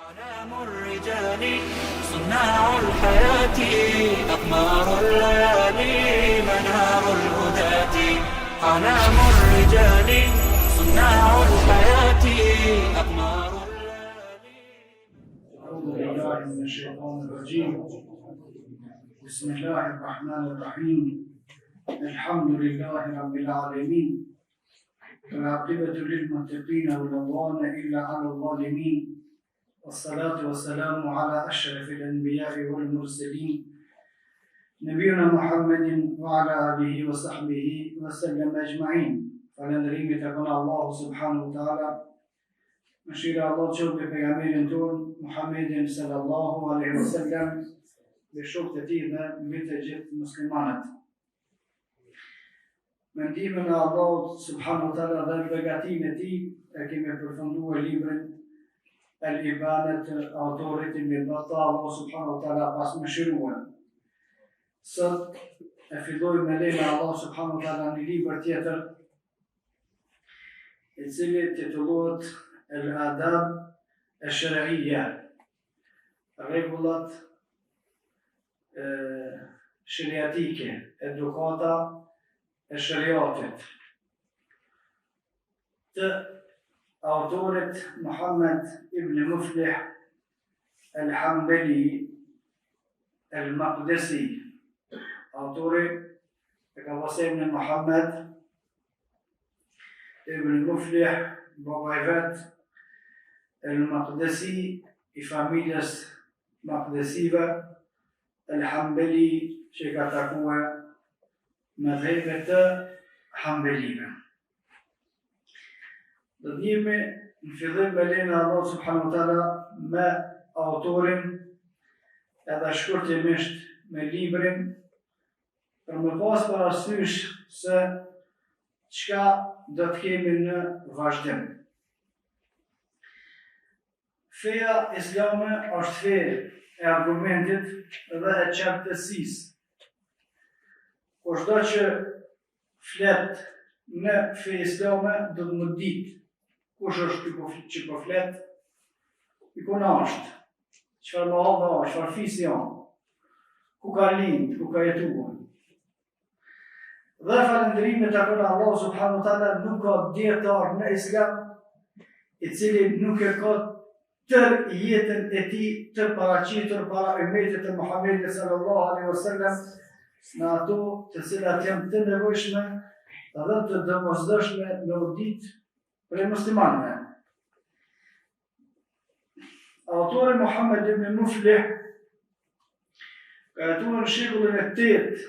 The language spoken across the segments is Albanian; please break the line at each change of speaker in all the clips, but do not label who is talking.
أعلام الرجال صناع الحياة أقمار الليالي منار الهداة أعلام الرجال صناع الحياة أقمار الليالي.
أعوذ بالله من الشيطان الرجيم. بسم الله الرحمن الرحيم. الحمد لله رب العالمين. والعاقبة للمتقين ولا عدوان إلا على الظالمين. والصلاة والسلام على أشرف الأنبياء والمرسلين نبينا محمد وعلى آله وصحبه وسلم أجمعين. فلندريم تكون الله سبحانه وتعالى مشير الله شوق بيغامبرين تون محمد صلى الله عليه وسلم بشوق تتينا متجد مسلمانات. من ديمنا الله سبحانه وتعالى ذا بغاتين تي كما përfunduar librin Al-Ibanet autorit I mirëbata Allah subhanahu wa ta'ala pas më shiruan. Sot e filloj me lejnë Allah subhanahu wa ta'ala një libër tjetër I cili titullohet Al-Adab Al-Shar'iyya, rregullat shariatike, edukata e shariatit. Të autorit Muhammad ibn Muflih al-Hanbali al-Maqdisi. Autori e ka pasur emrin Muhammad ibn Muflih, baba I vet al-Maqdisi I familjes Maqdisive, al-Hanbali që ka takuar mëdhëve të Hanbalive. Do t'jemi në fillim me lejnë Allah subhanahu wa ta'ala me autorin edhe shkurtimisht me librin për me pas parasysh se çka do të kemi në vazhdim. Feja islame është fe e argumentit dhe e qartësisë. Kushdo që flet në fe islame do të më ditë kush është që po flet, I kuna është, çfarë mahallë është, çfarë fisi janë, ku ka lind, ku ka jetuar. Dhe falënderimet takon Allah subhanahu wa ta'ala, nuk ka dietar në islam I cili nuk e ka tër jetën e tij të paraqitur para ummetit të Muhamedit sallallahu alaihi wasallam në ato të cilat janë të nevojshme dhe të domosdoshme në udit për muslimanëve. Autori Muhammad ibn Muflih ka jetuar në shekullin e 8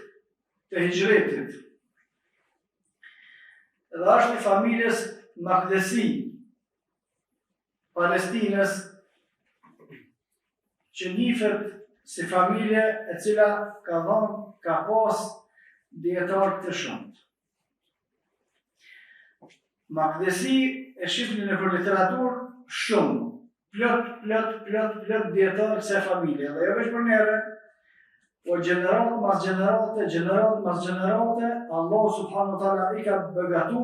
të hijretit. Dhe është I familjes Maqdisi, Palestinës, që njihet si familje e cila ka pas dietar të shumt. Maqdisi e shifnin në për literaturë shumë, plot dietar kësaj familje. Dhe jo veç për neve, po gjenerat mas gjenerate, Allah subhanahu wa ta'ala I ka begatu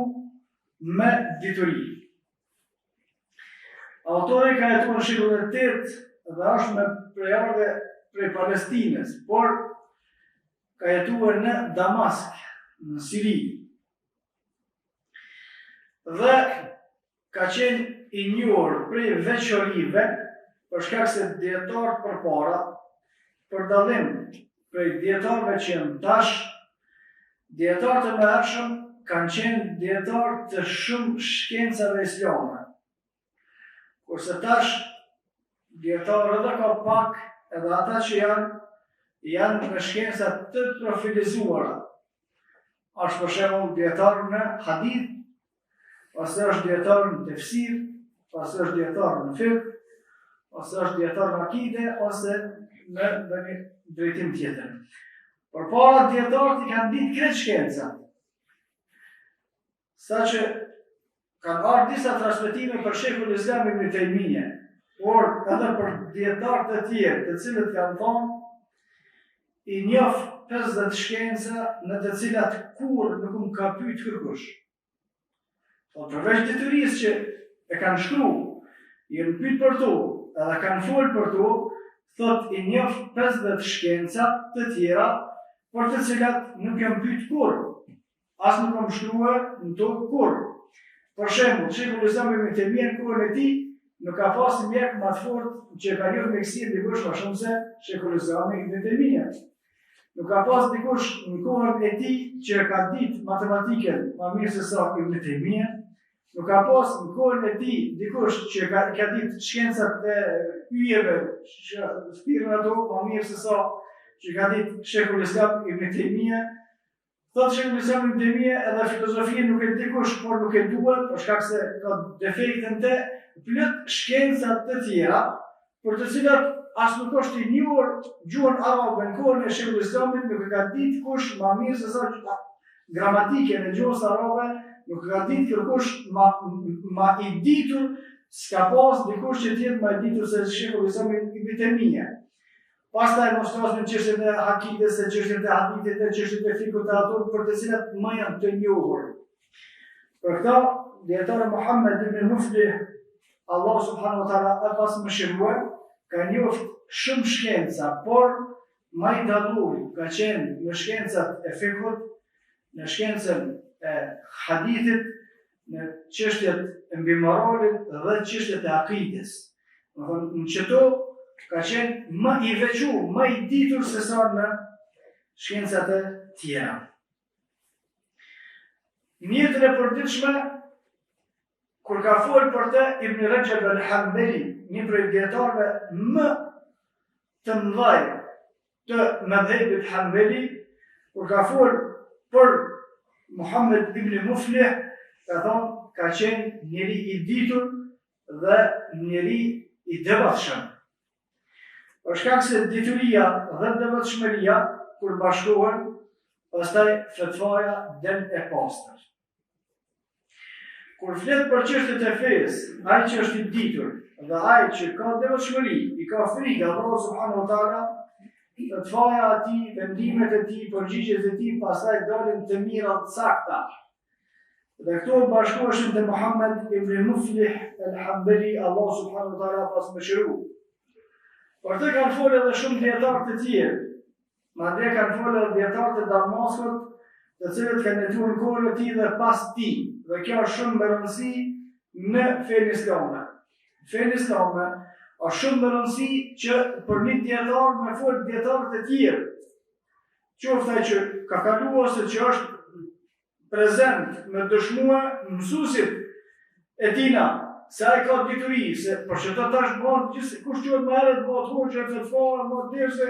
me dituri. Autori ka jetuar në shekullin e 8 dhe është me prejardhje prej Palestinës, por ka jetuar në Damask, në Siri. Dhe ka qenë I njohur prej veçorive për shkak se dietar përpara, për dallim prej dietarëve që janë tash, dietarët e mëhershëm kanë qenë dietarë të shumë shkencave islame. Kurse tash dietarët edhe ka pak edhe ata që janë në shkenca të profilizuara. Është për shembull dietar në hadith, ose është dietar në tefsir, ose është dietar në fiqh, ose është dietar në akide, ose në një drejtim tjetër. Përpara dietarët I kanë ditë krejt shkenca. Saqë kanë ardhur disa transmetime për shekull Islam Ibn Taymije, por edhe për dietarë të tjerë, të cilët kanë thonë I njoh 50 shkenca në të cilat kur nuk më ka pyet kërkush. Po përveç detyrisë që e kanë shkruar, I pyet për to, edhe kanë folë për to, thot i njoft 50 shkenca të tjera, për të cilat nuk jam pyet kur, as nuk kam shkruar në to kur. Për shembull, Sheikhul Islam Ibn Taymija në kohën e tij nuk ka pasur mjek më të fortë që ka njohur mjekësinë dikush më shumë se Sheikhul Islam Ibn Taymija. Nuk ka pasur dikush në kohën e tij që ka ditë matematikën më mirë se sa Ibn Taymija. Nuk ka pasur në kohën e tij dikush që ka ditë shkencat e yjeve, shpirtin ato më mirë se sa që ka ditë Sheikhul Islam Ibn Taymija. Thotë Sheikhul Islam Ibn Taymija edhe filozofinë nuk e dikush, por nuk e duhet, për shkak se ka defektin të plot shkencat të tjera, për të cilat as nuk është i njohur gjuhën arabe në kohën e Sheikhul Islamit, nuk e ka ditë kush më mirë se sa gramatikën e gjuhës arabe, nuk e ka ditë kërkush më i ditur, s'ka pas dikush që tjetë më i ditur se Sheikhul Islam Ibn Taymija. Pastaj mos flasim në çështjet e akides, çështjet e hadithit, çështjet e fikut të ato për të cilat më janë të njohur. Për këtë, dietari Muhammed ibn Muflih, Allah subhanahu wa taala e pas mëshiruar, ka njoft shumë shkenca, por më i dalluar ka qenë në shkencat e fikut, në shkencën e hadithit, në çështjet e mbimoralit dhe çështjet e akides. Në çdo ka qenë më i veçuar, më i ditur se sa në shkencat e tjera. Në jetën e përditshme, kur ka folë për të Ibn Rajab al-Hanbali, një prej dietarëve më të mëdhenj të madhhabit Hanbali, kur ka folë për Muhammed ibn Muflih, ka thonë ka qenë njeri i ditur dhe njeri i devotshëm. Për shkak se dituria dhe devotshmëria kur bashkohen, pastaj fetvaja del e pastër. Kur flet për çështjet e fesë, ai që është i ditur dhe ai që ka devotshmëri, i ka frikë Allahu subhanahu wa taala, fetvaja e tij, vendimet e tij, përgjigjet e tij pastaj dalin të mira të sakta. Dhe këto bashkoheshin te Muhammed ibn Muflih al-Hanbali, Allahu subhanahu wa taala pas mëshiru. Por të kanë folë edhe shumë dietarë të tjerë. Madje kanë folë edhe dietarë të Damaskut, të cilët kanë jetuar në kohën e tij dhe pas tij. Dhe kjo është shumë më rëndësi në fenë islame. Fenë islame është shumë më rëndësi që për një dietar me folë dietarë të tjerë. Qoftë ai që ka kaluar ose që është prezent me dëshmuar mësuesit e tina, se ai ka dituri, se për që ta tash bëhen gjithë kush quhet më herët bëhet hoxha fetfare, më derse,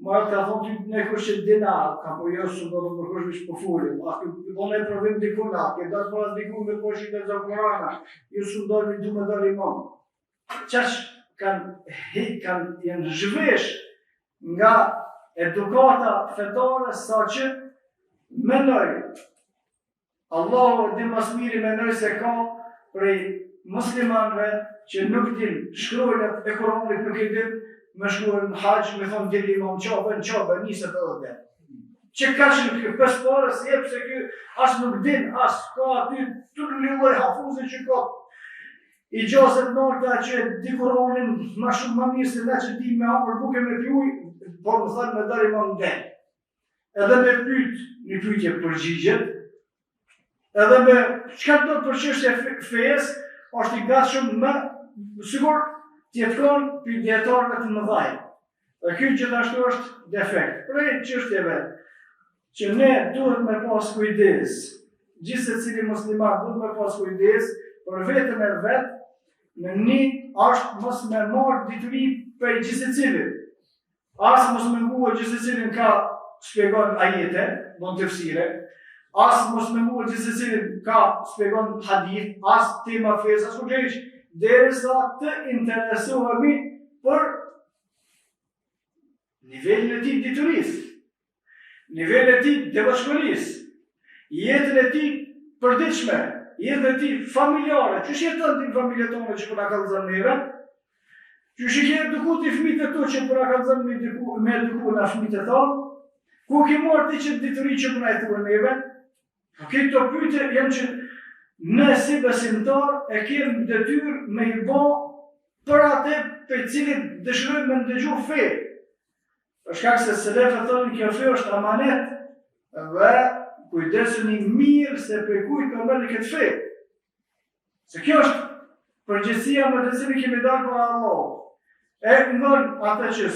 më ka thonë ty ne kush që dina, ka po jo shumë do të përkosh veç po folim, a ti do ne provim dikuna, ke dash para diku me poshtë të Zakurana, ju shumë do të duhet dali më. Çash kanë janë zhvesh nga edukata fetare saqë mendoj Allahu dhe më së miri mendoj se ka prej muslimanëve që nuk din shkruajnë e Kuranit, nuk e din me shkruajnë në hax, me thonë dili imam qabe, nisët edhe dhe. Që ka që në pes pare se jep se kjo as nuk din, as ka aty të një lloj hafuze që ka i gjaset nërta që di Kuranin ma shumë ma mirë se ne që di me amër buke me pjuj, por më thënë me dar imam den. Edhe me pyet një pyetje përgjigjet, edhe me çka do të për çështje fesë, është i gatshëm më sigur të jeton për dietarëve të mëdhenj. Dhe ky gjithashtu është defekt. Prej çështjeve që ne duhet me pas kujdes, gjithë secili musliman duhet me pas kujdes për veten e vet, në një është mos me marr dituri për gjithë secilit. As mos me nguaj gjithë secilin ka shpjegon ajete, bon tefsire, as mos me nguaj gjithë secilin ka shpjegon hadith, as tema fesë, as kurrësh, derisa të interesohemi për nivelin e tij diturisë, nivelin e tij devotshmërisë, jetën e tij përditshme, jetën e tij familjare, që jeton ti në familjen tonë që po na kallëzon neve, që shihet duku ti fëmijët e tu që po na kallëzon me duku na fëmijët e tonë, ku ke marrë ti që dituri që po na thuan neve? Këto pyetje janë që ne si besimtar e kemi detyrë me i bë për atë për cilit dëshirojnë me ndëgju fe. Për shkak se selefët thonë kjo fe është amanet dhe kujdesuni mirë se për kujt ka bërë këtë fe. Se kjo është përgjegjësia me të cilën kemi dalë para Allahut. E ngon atë që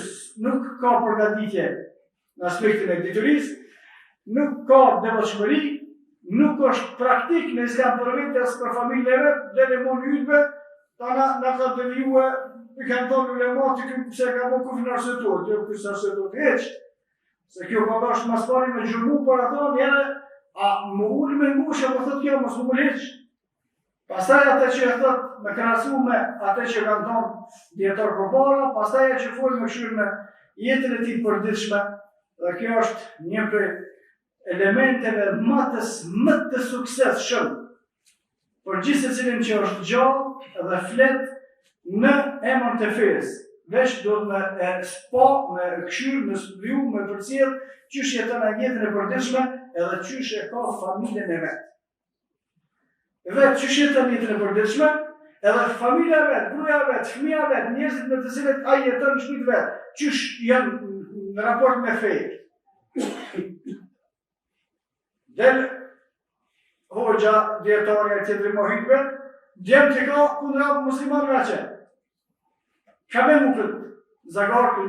nuk ka përgatitje në aspektin e diturisë, nuk ka devotshmëri, nuk është praktik në islam për vetë as për familjeve, dhe në mund ytbe, ta na ka devijue, i kanë thonë ulemat që pse ka bërë kufrin arsyetuar, jo kush arsyetuar heq. Se kjo ka është mas pari me gjurmu për ato njëre, a më ullë me ngushë, më thotë kjo, mos më heq. Pastaj atë që e thot me krahasu me atë që kanë thonë dietar përpara, pastaj ajo që fol më shumë me jetën e tij përditshme, dhe kjo është një prej elementeve më të suksesshëm për gjithë secilin që është gjallë dhe flet në emër të fesë. Veç do me spa, me këshyr, me studiu, me përcjell qysh jeton në jetën e përditshme edhe qysh e ka familjen e vet. Vetë qysh jeton në jetën e përditshme, edhe familja vet, gruaja vet, fëmia vet, njerëzit me të cilët ai jeton në shtëpi vet, qysh janë në raport me fenë. Del hoxha dietarja e tjetëri mohitve, djemë që ka kundra muslimanëve që. Ka me mu këtë zagarë,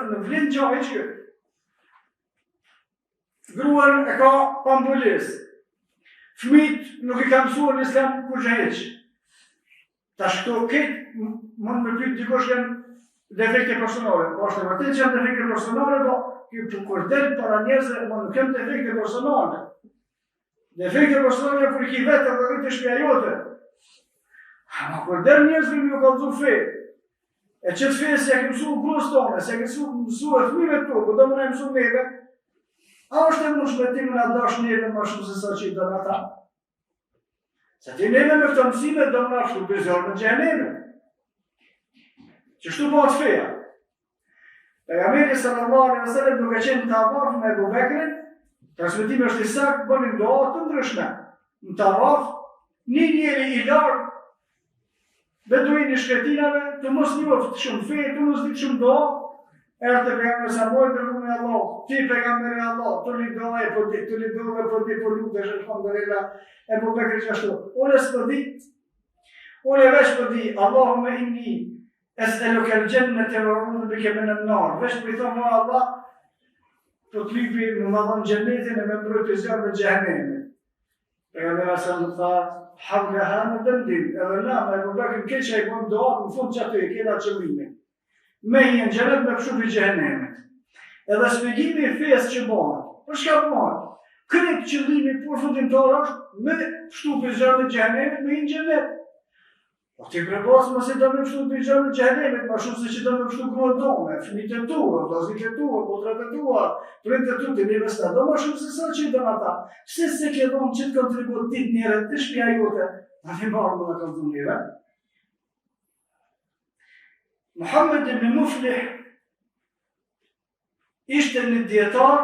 në vlinë gjahë e që. Gruan e ka pambulis. Fëmijët nuk i ka mësuar në islam kur që heq. Tash këto këtë mund me pyet dikush janë defekte personale. Po është e vërtetë që janë defekte personale, po kur del para njerëzve, nuk janë defekte personale. Defekte personale kur i ki vetë dhe vetë shpia jote. Ma kur del njerëzve më ju kallëzu fe. E qëtë fe se ja ke mësu grus tone, se ja ke mësu e fëmijëve tu, po do më ne mësu neve, a është e mund shmetimin a dash neve ma shumë se sa që i dënë ata? Se ti neve me këtë mësime do më nashtu bezor në gjeneme. Qështu po atë feja. Pejgamberi sallallahu alaihi wasallam duke qenë në tavaf me Ebu Bekrin, transmetimi është i saktë, bënin doa të ndryshme. Në tavaf, një njeri i largë, beduini shkretinave, të mos njoftë shumë fejë, të mos ditë shumë doa, erë të pejgamberi sa mojë të rrume Allah, ti pejgamberi Allah, të li doa e po di, të li doa e po di, po lutë, dhe alhamdulillah, e po Bekri qashtu. Unë s'po di, unë e veç po di, Allahumme inni, es'eluke al-jannata wa a'udhu bika min an-nar. Veç po i thonë mua Allah, po të lipi në madhon gjennetin e me mbrojt të zjarë me gjehenemi. Pejgamberi sa më tha, havleha në dëndim, edhe na, me Ebu Bekrin keqa i bëmë doa, në fund që aty e kena qëllime. Me i në gjennet me pëshu për gjehenemit. Edhe spjegimi i fesë që bëhat, për shka bëhat? Këtë qëllimi për fundimtar është me pështu për gjehenemit, me i në gjennet. O ti përbasë mëse do me pështu për gjehenemit, ma shumë se që do me pështu kërë dome, fëmijët e tua, vllazërit e tua, potrat e tua, prindët e tu, të njëve sta, do ma shumë se sa që i do ata. Pse se ke dhonë që të kontribut dit njëre të shpia jote, a një marë më në kanë dhënë njëre. Muhammed ibn Muflih ishte një dietar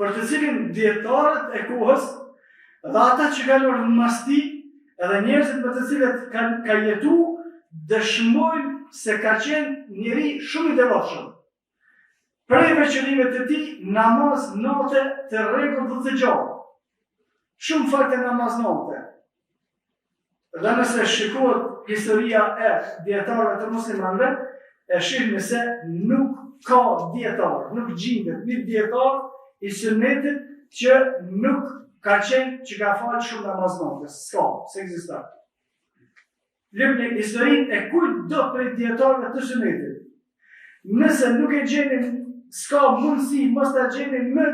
për të cilin dietarët e kohës dhe ata që kanë ardhur mas tij edhe njerëzit me të cilët ka jetu dëshmojnë se ka qenë njeri shumë i devotshëm. Prej veçërimeve të tij, namaz natë të rregullt dhe të gjatë. Shumë fakte namaz natë. Dhe nëse shikohet historia e dietarëve të muslimanëve, e shihni se nuk ka dietar, nuk gjendet një dietar i sunnetit që nuk ka qenë që ka falë shumë namaz natës. S'ka, s'ekziston. Lëpni historinë e kujt do prej dietarëve të sunnetit. Nëse nuk e gjenin, s'ka mundësi mos ta gjenin më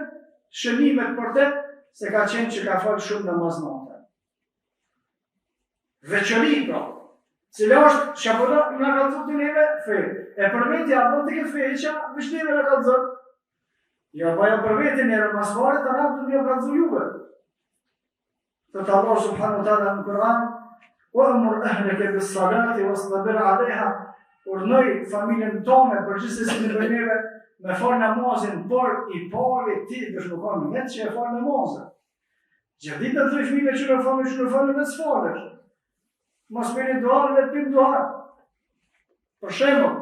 shënimet për te, se ka qenë që ka falë shumë namaz natë. Veçori pra, cila është shapona nga kalëzot të neve fejë. E përveti a mund të këtë fejë që vështë neve nga kalëzot. Ja baja përveti njerë masvaret, a nga të një kalëzot juve. Të të Allah subhanu ta'ala në Kur'an, o amur ahleke bis salati, o s'nabir aleha, urnoj familjen tome, për gjithse si në bëjneve, me falë namazin, por i pari ti dësh nuk kanë vetë që e falë namazin. Gjerdit në të fëmijëve që në falë vetë s'falësh. Mos me një duar, vetë pim duar. Për shembull,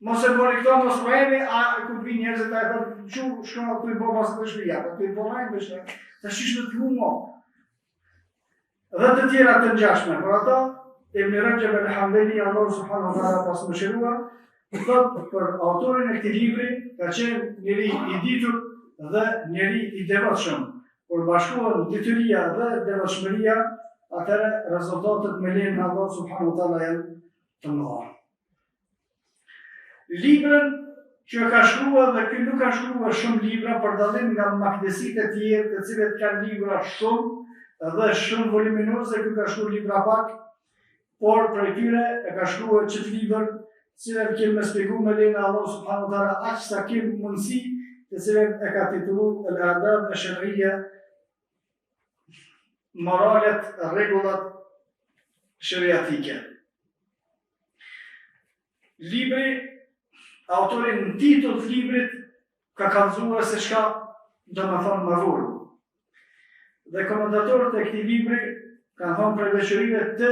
Mos e bëni këto, mos bëhemi, a ku vi njerëzit e thonë, shko këtu i bo pas të shpija, këtu i bo rajnë bëshme, të shishme të humo. Dhe të tjera të ngjashme, por ata, Ibn Rajab al-Hanbali, Allah subhanahu wa ta'ala pas më shëruar, thot për autorin e këtij libri, ka qenë njeri i ditur dhe njeri i devotshëm. Kur bashkohen detyria dhe devotshmëria, atëherë rezultatet me lejen e Allah subhanahu wa ta'ala janë të mëdha. Librën që ka shkruar dhe ky nuk ka shkruar shumë libra për dallim nga makdesitë e tjerë, të cilët kanë libra shumë dhe shumë voluminoze, ky ka shkruar libra pak, por për tyre e ka shkruar çet libër, të cilët kemë me shpjeguar me lejen e Allah subhanahu wa ta'ala aq sa kemë mundësi, të cilët e ka titulluar al-adab ash-shar'iyya, moralet, rregullat shariatike. Libri, autorin në titull të librit ka kallëzuar se çka do të thonë më vonë. Dhe komentatorët e këtij libri kanë thënë për veçorive të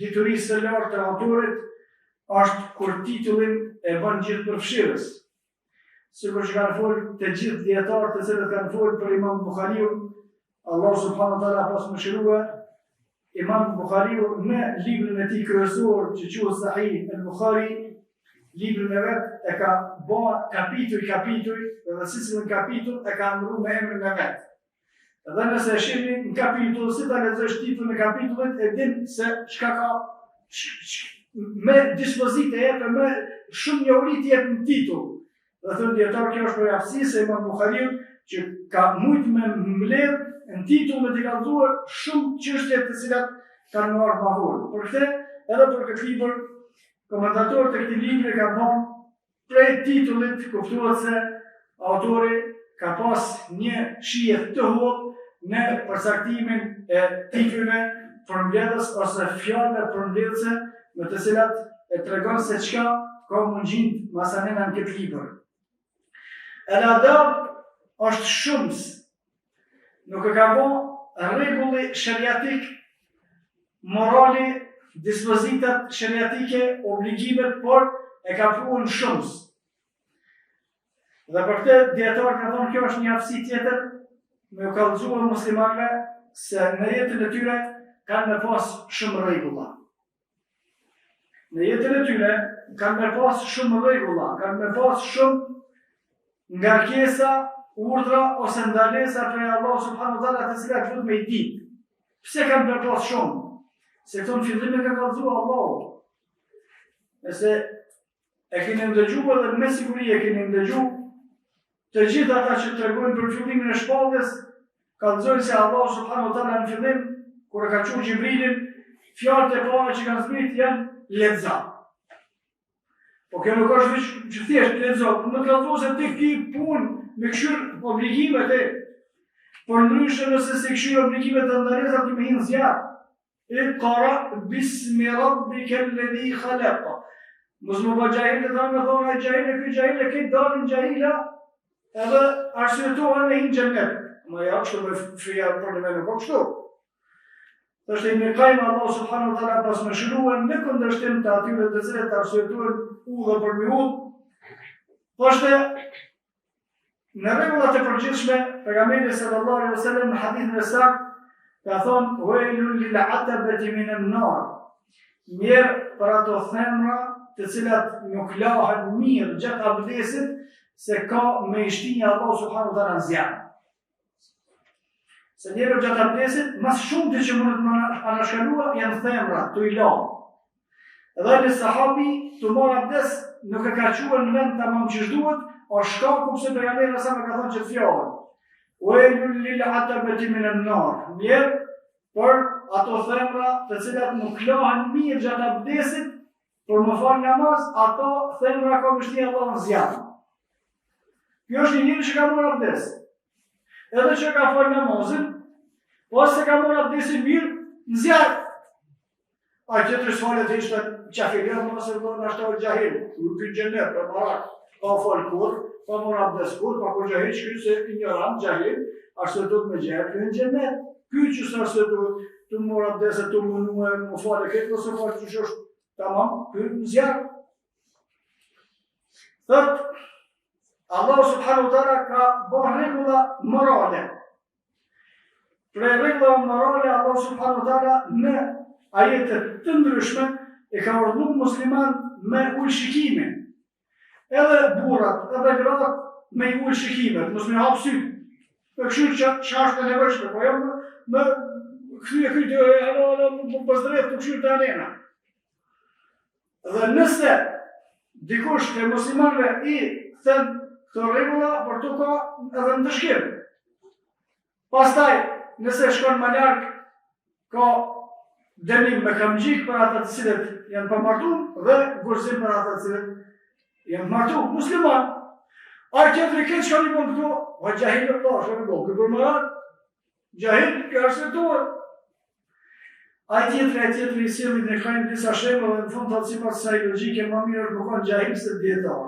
diturisë së lartë të autorit është kur titullin e bën gjithë përfshirës. Sikur që kanë folur të gjithë dietarët të cilët kanë folur për Imam Buhariun, Allah subhanahu wa ta'ala pas më shërua, Imam Buhariu në librin e tij kryesor që quhet Sahih al-Bukhari, librin e vet e ka bërë kapituj dhe secilin kapitull e ka ndruar me emrin e vet. Dhe nëse e shihni në kapitull, si ta lexosh titullin e kapitullit, e din se çka ka me dispozite jepë, me shumë njohuri të jepë në titull. Dhe thënë dietar, kjo është përjaftësi se Imam Buhariu që ka mujt me mbledh në titull me të kallëzuar shumë çështje të cilat kanë marrë më vonë. Për këtë, edhe për këtë libër, komentatorët e këtij libri kanë thënë prej titullit kuptohet se autori ka pas një shije të hollë në përcaktimin e titujve përmbledhës ose fjalëve përmbledhëse me të cilat e tregon se çka ka mundësi masanena në këtë libër. El-adab është shumës, nuk e ka bërë rregulli shariatik, morali, dispozitat shariatike, obligimet, por e ka pruar shumës. Dhe për këtë dietarët kanë thonë kjo është një aftësi tjetër me u kallëzuar muslimanëve se në jetën e tyre kanë me pas shumë rregulla. Në jetën e tyre kanë me pas shumë rregulla, kanë me pas shumë ngarkesa, urdhra ose ndalesa prej Allah subhanahu wa ta'ala të cilat duhet me i ditë. Pse kanë me pas shumë? Se këto në fillim e ka kallëzuar Allahu. Nëse e keni ndëgjuar dhe me siguri e keni ndëgjuar, të gjithë ata që tregojnë për fillimin e shpalljes, kallëzojnë se Allah subhanahu wa ta'ala në fillim, kur e ka thënë Xhibrilin, fjalët e para që kanë zbrit janë lexo. Po kjo nuk është veç që thjesht lexo, më kallëzon se ti ki punë me këshir obligimet e. Por ndryshe nëse se këshir obligimet e ndareza ti me hinë zjarë. Iqra bismi rabbika alladhi khalaqa. Mos më bëj gjahile dhe me thonë ai gjahile, ky gjahile, këtë dalin gjahila edhe arsyetohen e hinë xhenet. Ma ja kështu me fria për në nuk kështu. Është Ibn Qayyim Allah subhanahu wa ta'ala pas më shëruan në kundërshtim të atyre të cilët arsyetohen udhë për mi udhë. Po është në rregullat e përgjithshme, pejgamberi sallallahu alaihi wasallam në hadithin e saktë ka thonë wailun lil atabati min an-nar. Mirë për ato themra të cilat nuk lahen mirë gjatë abdesit, se ka me ishtinja Allah subhanahu wa ta'ala në zjarë. Se njerë gjatë abdesit, mas shumë të që mundet më anashkalua, janë themra, të i lanë. Edhe në sahabi, të marë abdes, nuk e ka quar në vend të mamë që shduhet, o shkaku pëse pejgamberi sa me ka thonë që të fjallën. Wailun lil atabati min an-nar. Mirë për ato themra të cilat nuk lahen mirë gjatë abdesit, për më falë namaz, ato themra ka mështia Allah në zjarë. Kjo është një njëri që ka marrë abdes. Edhe që ka falë namazin, ose ka marrë abdesin mirë, në zjarë. A tjetër s'falet ishte qafirja, ose në ashtë gjahil, nuk për gjenet, për marak, pa falë kur, pa marrë abdes kur, pa kur gjahil, që këse ignorant, gjahil, ashtë të me gjerë, kjo në gjenet. Kjo që së ashtë të marrë abdeset, të më falë këtë, ose falë që është tamam, kjo në zjarë. Thot, Allah subhanahu wa ta'ala ka bërë rregulla morale. Për rregulla morale, Allah subhanahu wa ta'ala në ajetet të ndryshme e ka urdhëruar musliman me ul shikimin. Edhe burrat, edhe gratë me ul shikimet, mos me hap syt. Për kështu që është e nevojshme, po jo më kthye pëzdrejt të kështu të anena. Dhe nëse dikush të muslimanëve i thënë këto rregulla, për to ka edhe ndëshkim. Pastaj, nëse shkon më larg, ka dënim me kamgjik për ata të cilët janë pa martuar dhe gurzim për ata të cilët janë martuar. Musliman, a tjetëri këtë shkon i bën këto, o gjahil e Allah, shkon i bën, këtë përmaran, gjahil, ka arsituar. A tjetëri i sillit në kajnë disa shembull dhe në fund të sipas kësaj logjike më mirë është më konë gjahil se dietar.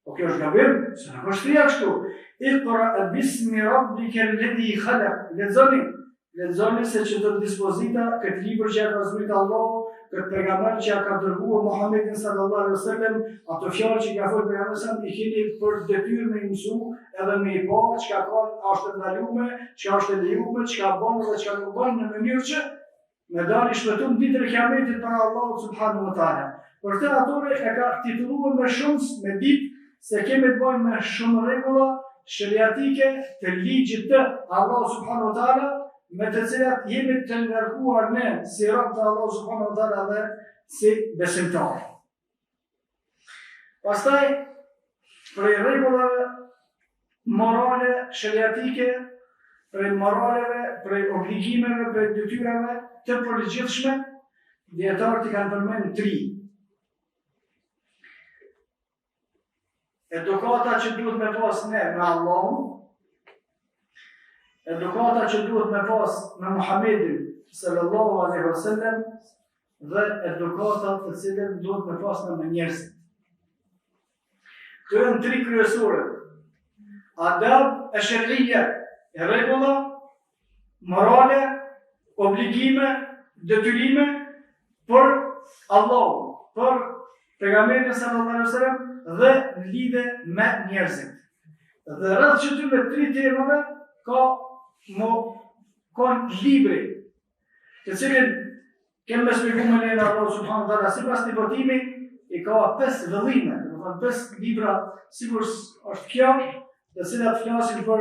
Po kjo është gabim, se nuk është thia kështu. Iqra bismi rabbika alladhi khalaq. Lexoni se që të dispozita këtë libër që ka zbritur Allahu, këtë pejgamber që ka dërguar Muhamedit sallallahu alaihi wasallam, ato fjalë që ka folur pejgamberi sa i keni për detyrë me mësu, edhe me i pa çka ka është ndaluar, çka është lejuar, çka bën dhe çka nuk bën në mënyrë që me dali shpëtum ditën e Kiametit para Allahut subhanahu wa taala. Për këtë autori e ka titulluar me shumë me ditë se kemi të bëjmë me shumë rregulla shariatike të ligjit të Allahut subhanahu wa taala, me të cilat jemi të ngarkuar ne si rob të Allahut subhanahu wa taala dhe si besimtar. Pastaj, për rregullave morale shariatike, për moraleve, për obligimeve, për detyrave të përgjithshme, dietarët i kanë përmendur 3. Edukata që duhet me pas ne me Allahun, edukata që duhet me pas me Muhammedin sallallahu alaihi wasallam dhe edukata të cilën duhet me pas me njerëzit. Këto janë 3 kryesore. Adab e shërije, e rregulla, morale, obligime, detyrime për Allahun, për pejgamberin sallallahu alaihi wasallam dhe në lidhje me njerëzit. Dhe rreth këtyre 3 temave ka libri, të cilin kemë me shpjeguar me lejen Allah subhanahu wa taala sipas nivotimit i ka 5 vëllime, domethënë 5 libra, sikur është kjo, të cilat flasin për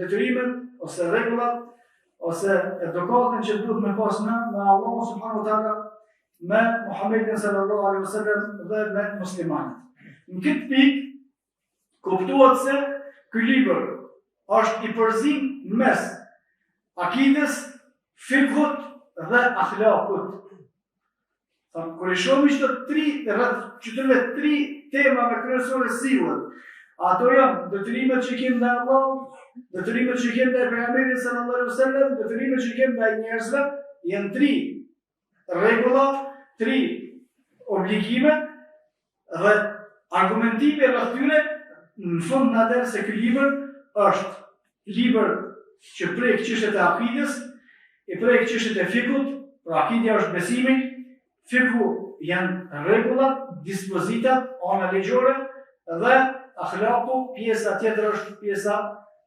detyrimet ose rregullat ose edukatën që duhet me pas me Allah subhanahu wa taala, me Muhammedin sallallahu alaihi wasallam dhe me muslimanët. Në këtë pikë kuptohet se ky libër është i përzim mes akides, fikut dhe akhlakut. Kur i shohim këto 3 tema me kryesore sillet, ato janë detyrimet që kemi ndaj Allahut, detyrimet që kemi ndaj pejgamberit sallallahu alaihi wasallam, detyrimet që kemi ndaj njerëzve, janë 3 rregulla, 3 obligime dhe argumentimi rreth tyre në fund na del se ky libër është libër që prek çështjet e akides, i prek çështjet e fikut, pra akidja është besimi, fiku janë rregullat, dispozitat, ana ligjore dhe akhlaku, pjesa tjetër është pjesa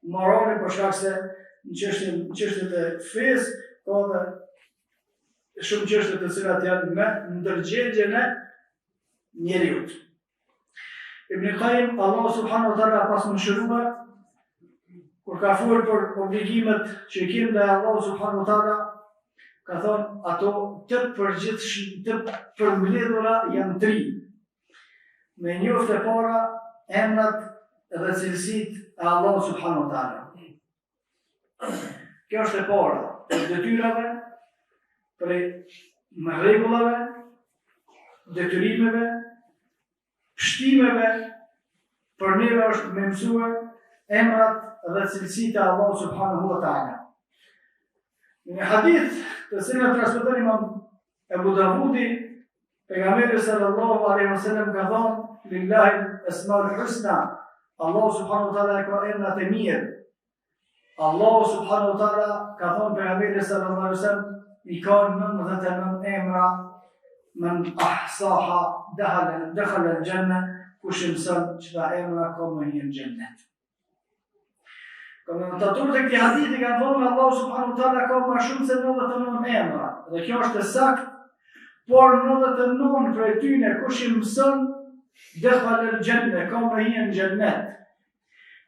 morale, për shkak se në çështjet e fesë ka dhe shumë çështje të cilat janë me ndërgjegjen e njeriut. Ibn Qayyim, Allah subhanahu wa taala pas mëshiruar, kur ka folur për obligimet që i kemi ndaj Allah subhanahu wa taala, ka thonë ato të përgjithshme, të përmbledhura janë 3. Me njoftë e para emrat dhe cilësitë e Allah subhanahu wa taala. Kjo është e para, për detyrave, për rregullave, detyrimeve, pështimeve, për neve është me mësue emrat dhe cilësitë e Allah subhanahu wa taala. Në hadith të cilën transmeton Imam Abu Davudi, pejgamberi sallallahu alaihi wasallam ka thënë: "Lillahi al-asmaul husna", Allah subhanahu wa taala ka emrat e mirë. Allah subhanahu wa taala ka thënë pejgamberi sallallahu alaihi wasallam i ka 99 emra, men ahsaha dakhala al-janna, kush i mëson që ta emra ka më hyrë në xhennet. Komentatorët e këtij hadithi kanë thonë Allahu subhanahu wa taala ka më shumë se 99 emra. Dhe kjo është e saktë, por 99 prej tyre kush i mëson dekhala al-janna, ka më hyrë në xhennet.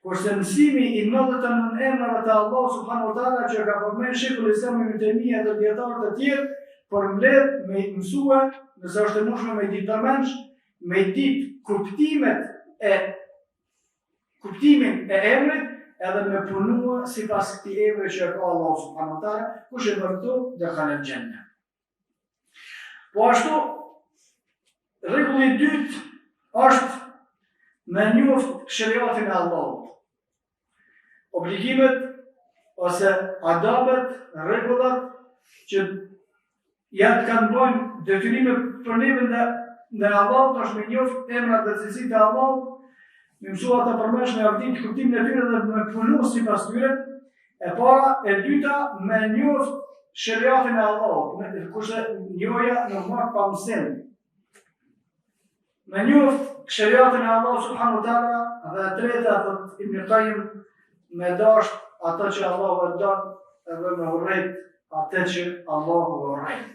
Kurse mësimi i 99 emrave të Allahu subhanahu wa taala që ka përmendur Sheikhul Islam Ibn Taymija dhe dietarët e tjerë, por mbledh me mësua, nëse është e mundshme me ditë përmendsh, me ditë kuptimin e emrit edhe me punua sipas këtij emri që ka Allahu subhanahu wa taala, kush e vërtetë dekhala al-janna. Po ashtu, rregulli i dytë është me njoft shariatin e Allahut. Obligimet ose adabet, rregullat që janë të kanë bojnë detyrime për neve në Allahut është me njoft emrat dhe cilësitë e Allahut, me mësua të përmesh me ardit kuptimin e tyre dhe me punu sipas tyre. E para, e dyta, me njoft shariatin e Allahut, kurse njoja nuk marr pa mësim. Me njoft shariatin e Allahut subhanahu wa taala dhe e treta thot Ibn Qayyim me dash atë që Allahu e don edhe me urrejt atë që Allahu e urrejt.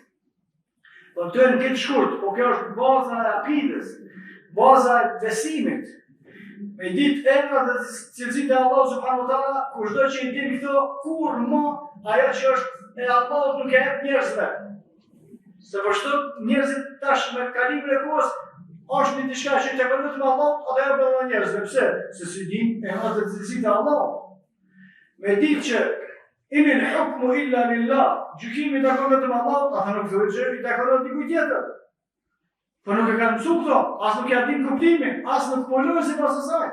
Po të në këtë shkurt, po kjo është baza e akides, baza e besimit. Me ditë emrat dhe cilësitë e Allahut subhanahu wa taala, kushdo që i din këto, kur më ajo që është e Allahut nuk e jep njerëzve. Se vështot njerëzit tash me kalimin e kohës është një diçka që të ka vetëm Allahut, atë jep edhe njerëzve. Pse? Se si din emrat dhe cilësitë e Allahut. Me ditë që inil hukmu illa lillah, gjykimi i takon vetëm Allahut, atë nuk thuhet që i takon dikujt tjetër. Po nuk e kanë mësu këto, as nuk ja din kuptimin, as nuk punojnë sipas asaj.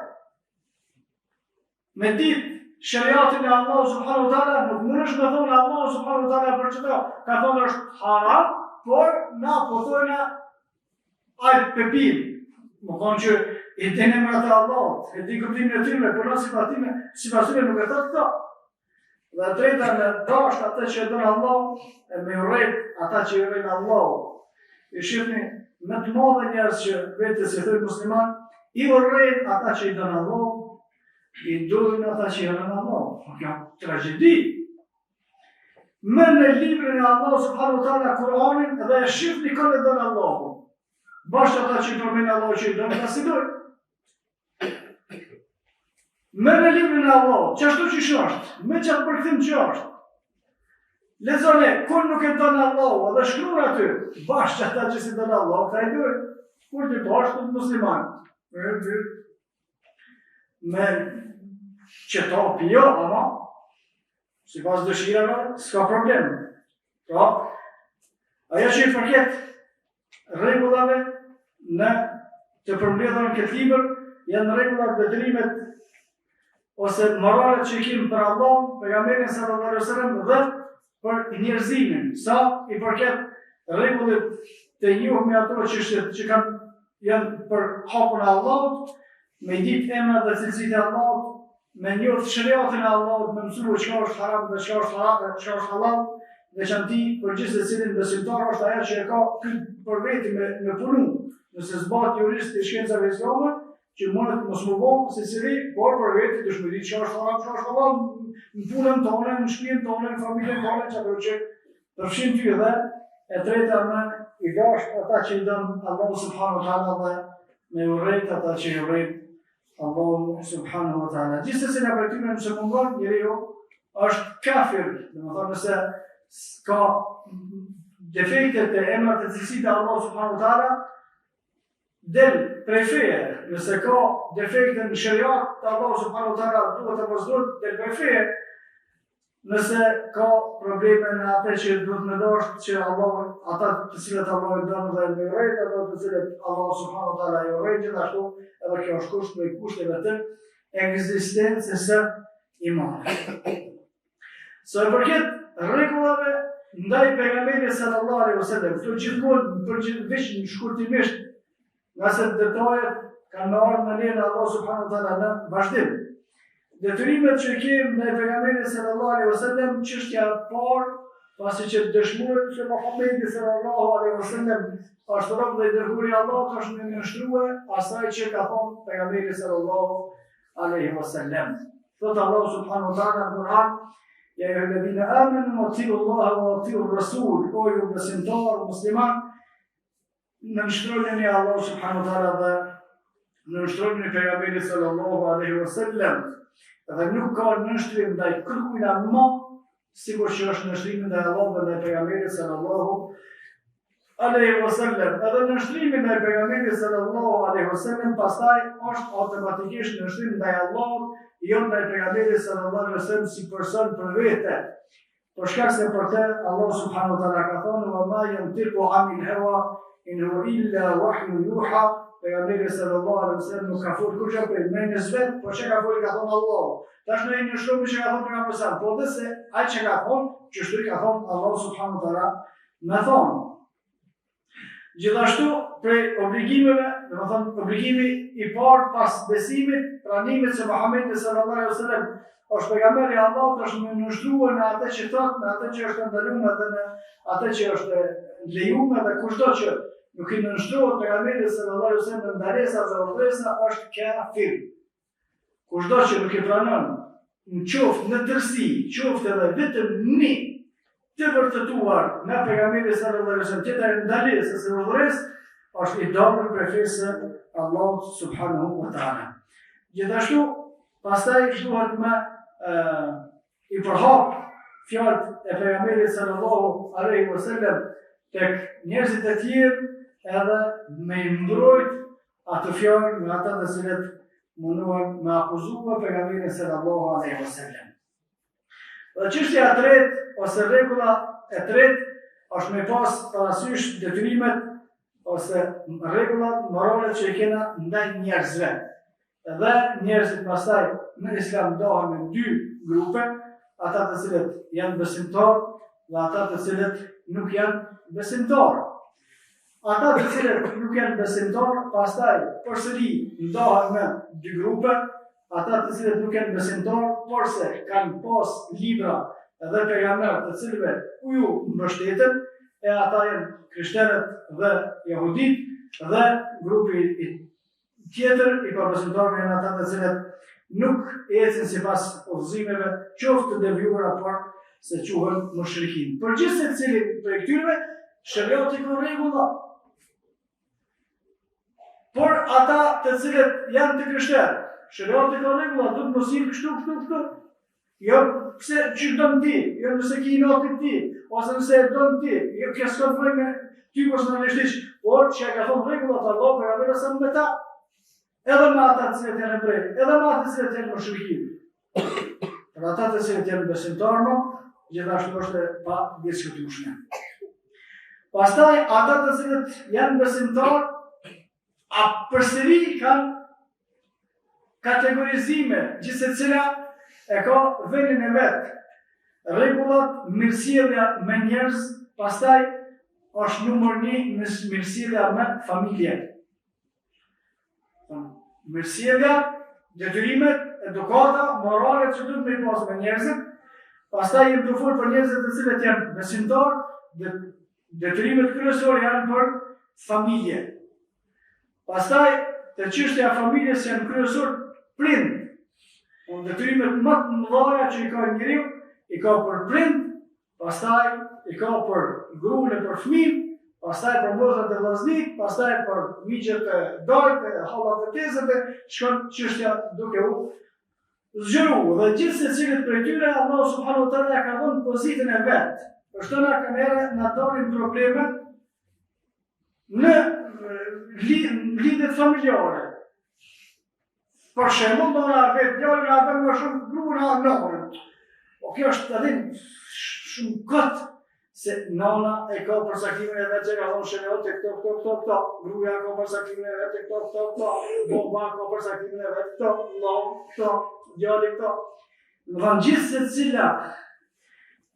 Me ditë shariatin e Allahut subhanahu wa taala, nuk mundesh me thonë Allahu subhanahu wa taala për çdo, ka thonë është haram, por na po thonë ai pepin. Më thonë që i din emrat e Allahut, e di kuptimin e tyre, por sipas tyre nuk e thotë këto. Dhe treta në dasht atë që don Allahu, e me urrejt ata që i urrejnë Allahu. I shihni më të madhe njerëz që vetë se thënë musliman, i urrejnë ata që i don Allahu, i dojnë ata që i urrejnë Allahu. Kjo tragjedi. Më në librin e Allahu subhanahu wa taala Kur'anin dhe e shihni kënd e don Allahu. Bashkë ata që i përmendin Allahu që i don, ta si dojnë. Më në librin e Allahut, çashtu që është, me çfarë përkthim që është. Lezone, kur nuk e don Allahu, dhe shkruan aty, bashkë ata që si don Allahu, ta i dojnë. Kur ti bashkë të musliman, me qetopi jo, ama, sipas dëshirave, s'ka problem. Pra, ajo që i përket rregullave në të përmbledhura në këtë libër, janë rregullat detyrimet ose moralet që i kemi për Allah, pejgamberin sallallahu alaihi wasallam dhe për njerëzimin. Sa i përket rregullit të njohur ato që janë për hakun e Allahut, me ditë emrat dhe cilësitë e Allahut, me njohur shariatin e Allahut, me mësuar çka është haram dhe çka është halal, çka është halal, veçanti për gjithë secilin besimtar është ajo që e ka për veti me punu. Nëse zbat jurist i shkencave islame, që mundet mos më vonë secili, por për veti dëshmëri çka është haram, çka është halal, në punën tonë, në shtëpinë tonë, në familjen tonë, çato që përfshin ty edhe e treta më i dashur ata që i don Allahu subhanahu wa taala dhe me urrejt ata që i urrejt Allahu subhanahu wa taala. Gjithsesi në përtyme nëse mungon njeriu është kafir, domethënë nëse ka defektet e emrat e cilësitë e Allahu subhanahu wa taala, del prej feje, nëse ka defekte në shariat të Allahu subhanahu wa taala duhet të vazhdon del prej feje, nëse ka probleme në atë që duhet me dashur që Allahu ata të cilët Allahu i don dhe me urrejt ato të cilët Allahu subhanahu wa taala i urrejt, gjithashtu edhe kjo është kusht me kushteve të ekzistencës së imanit. Sa i përket rregullave ndaj pejgamberit sallallahu alaihi wasallam, këto gjithmonë përgjithësisht në shkurtimisht nga se detajet kanë me ardhur në lejen e Allahu subhanahu wa taala në vazhdim. Detyrimet që kemi ndaj pejgamberit sallallahu alaihi wasallam, çështja e parë pasi që dëshmojnë që Muhamedi sallallahu alaihi wasallam është rob dhe i dërguari i Allahut, është më nështruar asaj që ka thonë pejgamberi sallallahu alaihi wasallam. Thot Allah subhanahu wa ta'ala në Kur'an: Ja ayyuhalladhina amanu ati'u Allaha wa ati'u ar-rasul, o ju besimtar musliman, nënshtrojeni Allah subhanahu wa ta'ala dhe nënshtrojeni pejgamberin sallallahu alaihi wasallam. Dhe nuk ka nënshtrim ndaj kërkujna më sikur që është nështrimi ndaj Allahut dhe ndaj pejgamberit sallallahu alaihi wasallam. Edhe nështrimi ndaj pejgamberit sallallahu alaihi wasallam pastaj është automatikisht nështrim ndaj Allahut, jo ndaj pejgamberit sallallahu alaihi wasallam si person për vete. Për shkak se për të Allah subhanahu wa ta'ala ka thonë: "Wa ma yantiqu 'anil hawa in huwa illa wahyu yuha." Pejgamberi sallallahu alaihi wasallam nuk ka folur kurrë për mendjes vet, por çka ka folur ka thonë Allah. Tash në një shumë që ka thonë pejgamberi sallallahu, po dhe se ai që ka thonë, që shtoj ka thonë Allah subhanahu wa ta'ala më thonë. Gjithashtu prej obligimeve, domethënë obligimi i parë pas besimit, pranimit se Muhamedi sallallahu alaihi wasallam është pejgamberi i Allahut, është më nështruar në atë që thotë, në atë që është ndaluar dhe në atë që është lejuar, dhe kushdo që nuk i nënshtrohet pejgamberit sallallahu alaihi wasallam në ndaresa dhe urdhësa është kafir. Kushdo që nuk i pranon në qoftë në tërësi, qoftë edhe vetëm një të vërtetuar nga pejgamberi sallallahu alaihi wasallam tjetër ndalesës së urdhëresë, është i dashur për fesë Allahut subhanahu wa ta'ala. Gjithashtu, pastaj duhet më i përhap fjalët e pejgamberit sallallahu alaihi wasallam tek njerëzit e tjerë, edhe me mbrojt atë fjalë nga ata të cilët munduan me akuzua pejgamberin sallallahu alaihi wasallam. Dhe çështja e tretë ose rregulla e tretë është me pas parasysh detyrimet ose rregullat morale që i kena ndaj njerëzve. Dhe njerëzit pastaj në Islam ndahen në dy grupe, ata të cilët janë besimtarë dhe ata të cilët nuk janë besimtarë. Ata të cilët nuk janë besimtarë, pastaj përsëri ndahen në dy grupe, ata të cilët nuk janë besimtarë, por se kanë pas libra dhe pejgamber të cilëve u ju mbështeten, e ata janë krishterët dhe jehudit, dhe grupi tjetër i pabesimtarëve janë ata të cilët nuk ecën sipas udhëzimeve, qoftë të devijuara, por se quhen mushrikin. Për gjithë secili prej këtyre, shariati ka rregulla. Por ata të cilët janë të krishterë, shariati ka rregulla, duhet mos i kështu. Jo pse që don ti, jo nëse ki notin ti, ose nëse don ti, jo kjo s'ka të bëjë me ty personalisht, por që ka thonë rregullat Allah pejgamberi sa me ta, edhe me ata të cilët janë hebrej, edhe me ata të cilët janë mushrikin. Për ata të cilët janë besimtarë, gjithashtu është pa diskutueshme. Pastaj ata të cilët janë besimtarë, a përsëri kanë kategorizime, gjithsecila e ka vendin e vet. Rregullat, mirësjellja me njerëz, pastaj është numër 1 mirësjellja me familje. Mirësjellja, detyrimet, edukata, morale që duhet me i pas me njerëzit, pastaj jem të folë për njerëzit të cilët janë besimtarë, detyrimet kryesore janë për familje. Pastaj, të çështja e familjes janë kryesor prind. Detyrimet më të mëdha që i ka njeriu, i ka për prind, pastaj i ka për gruan e për fëmijën, pastaj për motrat e vllaznik, pastaj për miqjet e dajt, hallat e tezëve, shkon çështja duke u zgjeruar. Dhe gjithë secilit prej tyre, Allah subhanahu wa taala ka dhënë pozitën e vet. Për shto na kanë na dalin probleme në lidhjet familjare. Për shembull, do na vetë djalë nga bën më shumë gruan a nënën. Po kjo është tani shumë kot se nana e ka përsaktimin e vet që ka thonë shënjot e këto, gruaja ka përsaktimin e vet e këto, baba ka përsaktimin e vet këto, djali këto. Në vend gjithë secila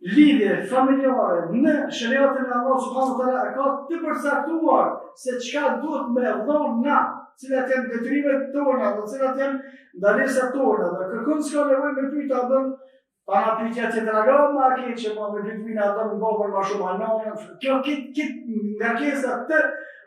lidhje familjare në shariatin e Allah subhanahu wa taala ka të përcaktuar se çka duhet me dhënë na, cilat janë detyrimet tona, dhe cilat janë ndalesat tona, dhe kërkon s'ka nevojë me pyeta Para pyetja që të ragam, ma ke që ma me pyetmina ato më bërë ma shumë anonën. Kjo kitë ngarkesa të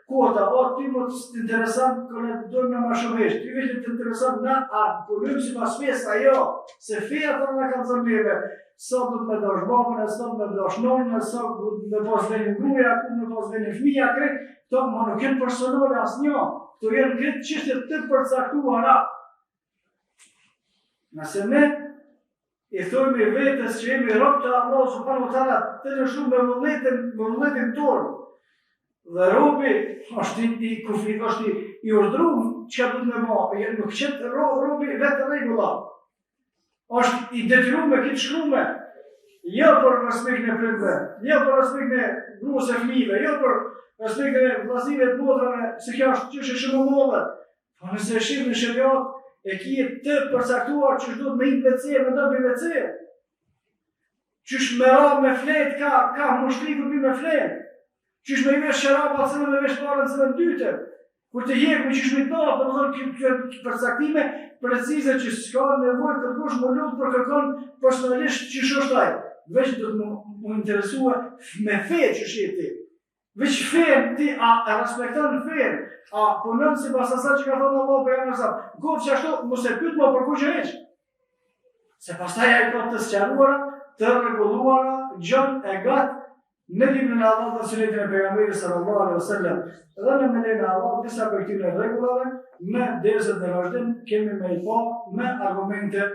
kota, o ty më të interesant, këne të dojmë në ma shumë eshtë. Ty vishë të interesant na, a përnëm si pas festa, jo, se feja të në kanë zëmleve. Sot du të me dosh babën, sot me dosh nonën, sot du të me pas veni gruja, ku me pas veni fëmija, krejt, këto ma nuk jenë personale as një. Këto jenë këtë qishtë të përcaktuara. Nëse ne i thojmë i vetës që jemi rob të Allah subhanahu wa taala të në shumë me vëlletin tonë. Dhe robi është i kufit, është i urdhëruar që do të më bëj, nuk qet robi vetë rregulla. Është i detyruar me këtë shkrume, jo për respektin e prindve, jo për respektin e gruas e fëmijëve, jo për respektin e vllazëve të motrave, se kjo është çështje shumë e madhe. Po nëse shihim në shariat e kje të përcaktuar që do të me i WC, me do të me WC. Qysh me ra me flet, ka mushtriku për me flet. Qysh me i vesh sharapa, cëllë me vesh parën, cëllë në dyte. Kur të jekë me qysh me ta, të më thonë këtë përcaktime precize që s'ka nevojë kërkosh më lutë për kërkon personalisht që shostaj. Veç do të më interesua me fe që shjeti. Veç fen ti a respekton fen, a punon si pas asaj që ka thonë Allah për janë nësat. Govë që ashtu, mos e pyt më për ku që eq. Se pastaj ai ka të sqaruara, të rregulluara, gjën e gatë, në librin e Allah dhe sunetin e pejgamberit sallallahu alaihi wasallam. Dhe në menën e Allah disa për këtyre rregullave, në dersat e vazhdim kemi me i pa me argumente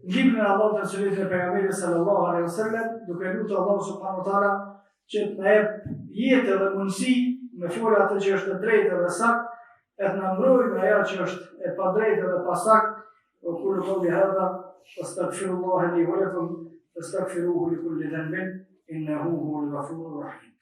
librin e Allah dhe sunetin e pejgamberit sallallahu alaihi wasallam, duke lutur Allah subhanahu wa taala që të na jep jetë dhe mundësi me folë atë që është e drejtë dhe saktë, e të na mbrojë nga ajo që është e padrejtë dhe pasaktë. وأقول قولي هذا واستغفر الله لي ولكم فاستغفروه لكل ذنب إنه هو الغفور الرحيم.